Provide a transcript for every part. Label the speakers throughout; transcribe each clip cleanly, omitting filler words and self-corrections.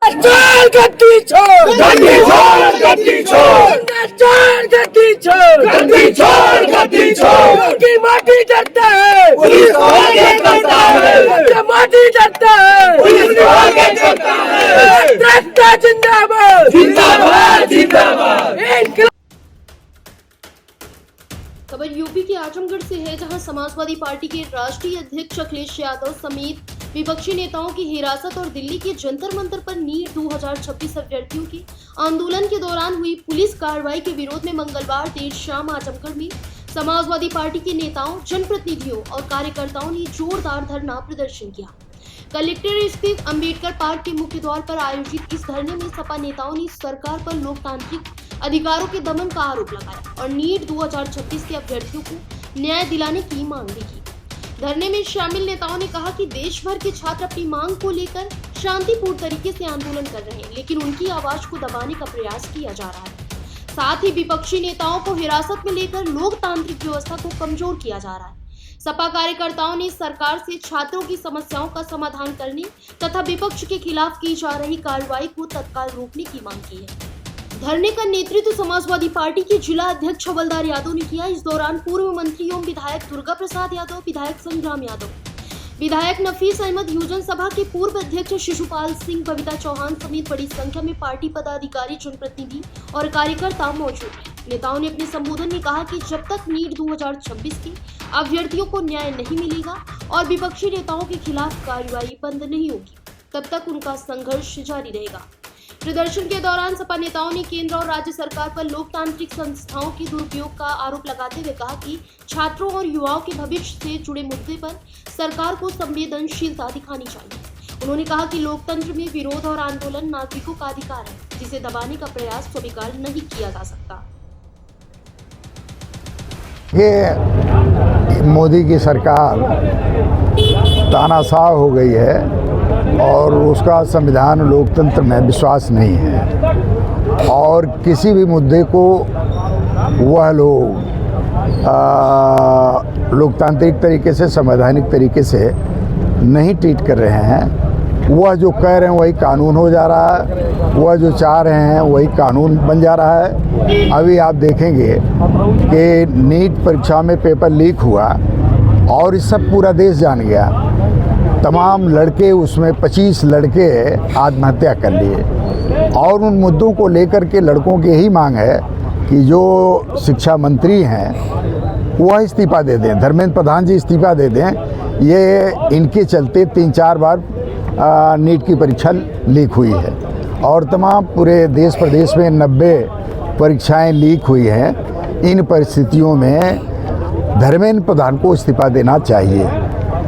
Speaker 1: छोड़ गद्दी छोड़ गद्दी छोड़ गद्दी छोड़ गद्दी छोड़ गद्दी छोड़ गद्दी छोड़ की माटी डरता है पुलिस को आगे करता है माटी डरता है पुलिस को आगे करता है डरता जिंदाबाद जिंदाबाद जिंदाबाद।
Speaker 2: खबर यूपी के आजमगढ़ से है, जहां समाजवादी पार्टी के राष्ट्रीय अध्यक्ष अखिलेश यादव समेत विपक्षी नेताओं की हिरासत और दिल्ली के जंतर मंतर पर नीट 2026 अभ्यर्थियों के आंदोलन के दौरान हुई पुलिस कार्रवाई के विरोध में मंगलवार देर शाम आजमगढ़ में समाजवादी पार्टी के नेताओं, जनप्रतिनिधियों और कार्यकर्ताओं ने जोरदार धरना प्रदर्शन किया। कलेक्ट्रेट स्थित अंबेडकर पार्क के मुख्य द्वार पर आयोजित इस धरने में सपा नेताओं ने सरकार पर लोकतांत्रिक अधिकारों के दमन का आरोप लगाया और नीट 2026 के अभ्यर्थियों को न्याय दिलाने की मांग भी की। धरने में शामिल नेताओं ने कहा कि देश भर के छात्र अपनी मांग को लेकर शांतिपूर्ण तरीके से आंदोलन कर रहे हैं, लेकिन उनकी आवाज को दबाने का प्रयास किया जा रहा है। साथ ही विपक्षी नेताओं को हिरासत में लेकर लोकतांत्रिक व्यवस्था को कमजोर किया जा रहा है। सपा कार्यकर्ताओं ने सरकार से छात्रों की समस्याओं का समाधान करने तथा विपक्ष के खिलाफ की जा रही कार्रवाई को तत्काल रोकने की मांग की है। धरने का नेतृत्व समाजवादी पार्टी के जिला अध्यक्ष हवलदार यादव ने किया। इस दौरान पूर्व मंत्री एवं विधायक दुर्गा प्रसाद यादव, विधायक संग्राम यादव, विधायक नफीस अहमद, यूजन सभा के पूर्व अध्यक्ष शिशुपाल सिंह, बबीता चौहान समेत बड़ी संख्या में पार्टी पदाधिकारी, जनप्रतिनिधि और कार्यकर्ता मौजूद हैं। नेताओं ने अपने संबोधन में कहा कि जब तक नीट 2026 के अभ्यर्थियों को न्याय नहीं मिलेगा और विपक्षी नेताओं के खिलाफ कार्रवाई बंद नहीं होगी, तब तक उनका संघर्ष जारी रहेगा। प्रदर्शन के दौरान सपा नेताओं ने केंद्र और राज्य सरकार पर लोकतांत्रिक संस्थाओं के दुरुपयोग का आरोप लगाते हुए कहा कि छात्रों और युवाओं के भविष्य से जुड़े मुद्दे पर सरकार को संवेदनशीलता दिखानी चाहिए। उन्होंने कहा कि लोकतंत्र में विरोध और आंदोलन नागरिकों का अधिकार है, जिसे दबाने का प्रयास स्वीकार नहीं किया जा सकता।
Speaker 3: ये मोदी की सरकार तानाशाह हो गई है और उसका संविधान लोकतंत्र में विश्वास नहीं है और किसी भी मुद्दे को वह लोग लोकतांत्रिक तरीके से, संवैधानिक तरीके से नहीं ट्रीट कर रहे हैं। वह जो कह रहे हैं वही कानून हो जा रहा है, वह जो चाह रहे हैं वही कानून बन जा रहा है। अभी आप देखेंगे कि नीट परीक्षा में पेपर लीक हुआ और इस सब पूरा देश जान गया। तमाम लड़के, उसमें 25 लड़के आत्महत्या कर लिए और उन मुद्दों को लेकर के लड़कों की यही मांग है कि जो शिक्षा मंत्री हैं वह इस्तीफा दे दें, धर्मेंद्र प्रधान जी इस्तीफा दे दें। ये इनके चलते 3-4 बार नीट की परीक्षा लीक हुई है और तमाम पूरे देश प्रदेश में 90 परीक्षाएं लीक हुई हैं। इन परिस्थितियों में धर्मेंद्र प्रधान को इस्तीफा देना चाहिए।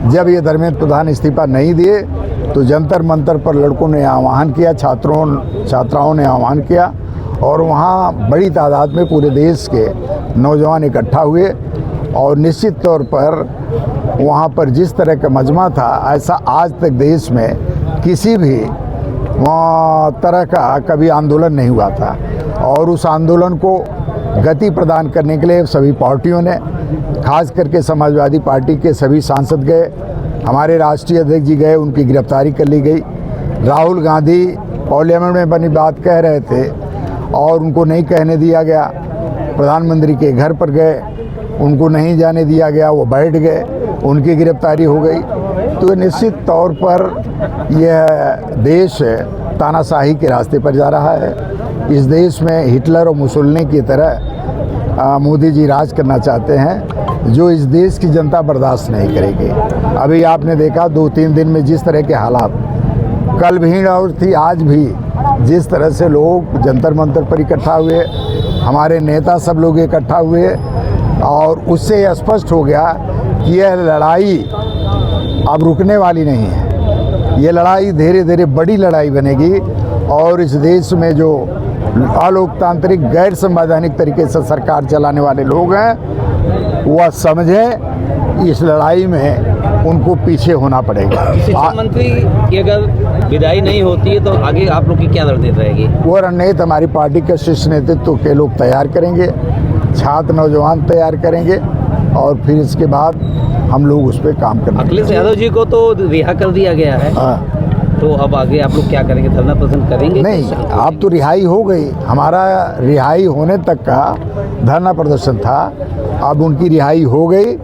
Speaker 3: जब ये धर्मेंद्र प्रधान इस्तीफा नहीं दिए तो जंतर मंतर पर लड़कों ने आह्वान किया, छात्राओं ने आह्वान किया और वहाँ बड़ी तादाद में पूरे देश के नौजवान इकट्ठा हुए और निश्चित तौर पर वहाँ पर जिस तरह का मजमा था, ऐसा आज तक देश में किसी भी तरह का कभी आंदोलन नहीं हुआ था। और उस आंदोलन को गति प्रदान करने के लिए सभी पार्टियों ने, खास करके समाजवादी पार्टी के सभी सांसद गए, हमारे राष्ट्रीय अध्यक्ष जी गए, उनकी गिरफ्तारी कर ली गई। राहुल गांधी पार्लियामेंट में बनी बात कह रहे थे और उनको नहीं कहने दिया गया। प्रधानमंत्री के घर पर गए, उनको नहीं जाने दिया गया, वो बैठ गए, उनकी गिरफ्तारी हो गई। तो निश्चित तौर पर यह देश तानाशाही के रास्ते पर जा रहा है। इस देश में हिटलर और मुसोलिनी की तरह मोदी जी राज करना चाहते हैं, जो इस देश की जनता बर्दाश्त नहीं करेगी। अभी आपने देखा 2-3 दिन में जिस तरह के हालात, कल भीड़ और थी, आज भी जिस तरह से लोग जंतर मंतर पर इकट्ठा हुए, हमारे नेता सब लोग इकट्ठा हुए और उससे स्पष्ट हो गया कि यह लड़ाई अब रुकने वाली नहीं है। ये लड़ाई धीरे धीरे बड़ी लड़ाई बनेगी और इस देश में जो अलोकतांत्रिक, गैर संवैधानिक तरीके से सरकार चलाने वाले लोग हैं वह समझें इस लड़ाई में उनको पीछे होना पड़ेगा।
Speaker 4: शिक्षा मंत्री की अगर विदाई नहीं होती है तो आगे आप लोग की क्या रणनीति रहेगी? वो
Speaker 3: रणनीति हमारी पार्टी के शीर्ष नेतृत्व के लोग तैयार करेंगे, छात्र नौजवान तैयार करेंगे और फिर इसके बाद हम लोग उस पर काम करेंगे।
Speaker 4: अखिलेश यादव जी को तो रिहा कर दिया गया है। तो अब आगे आप लोग क्या करेंगे, धरना प्रदर्शन करेंगे?
Speaker 3: नहीं, अब तो रिहाई हो गई, हमारा रिहाई होने तक का धरना प्रदर्शन था, अब उनकी रिहाई हो गई।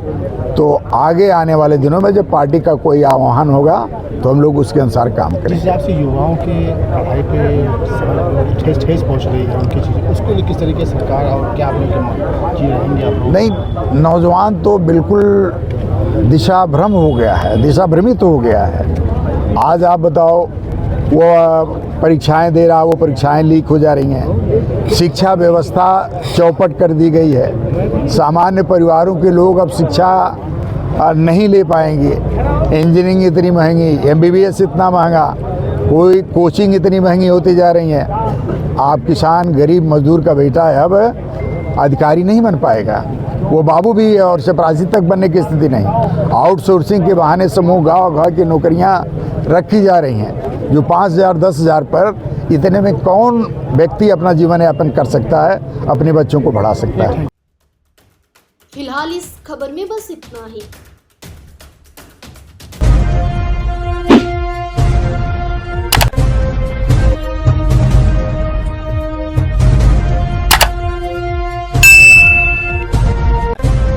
Speaker 3: तो आगे आने वाले दिनों में जब पार्टी का कोई आह्वान होगा तो हम लोग उसके अनुसार काम
Speaker 5: जिस
Speaker 3: करेंगे।
Speaker 5: हिसाब से युवाओं के पढ़ाई पे ठेस पहुंच रही है उनकी चीज़ें, उसको लिए किस तरीके से सरकार और क्या आप लोग जी रहेंगे आप लोग?
Speaker 3: नहीं, नौजवान तो बिल्कुल दिशा भ्रम हो गया है, दिशा भ्रमित हो गया है। आज आप बताओ, वो परीक्षाएं दे रहा, वो परीक्षाएं लीक हो जा रही हैं, शिक्षा व्यवस्था चौपट कर दी गई है, सामान्य परिवारों के लोग अब शिक्षा नहीं ले पाएंगे। इंजीनियरिंग इतनी महंगी, एमबीबीएस इतना महंगा, कोई कोचिंग इतनी महंगी होती जा रही है। आप किसान गरीब मजदूर का बेटा है, अब अधिकारी नहीं बन पाएगा, वो बाबू भी और चपरासी तक बनने की स्थिति नहीं। आउटसोर्सिंग के बहाने समूह गाँव की नौकरियां रखी जा रही हैं, जो 5,000 10,000 पर, इतने में कौन व्यक्ति अपना जीवन यापन कर सकता है, अपने बच्चों को पढ़ा सकता है।
Speaker 2: फिलहाल इस खबर में बस इतना ही।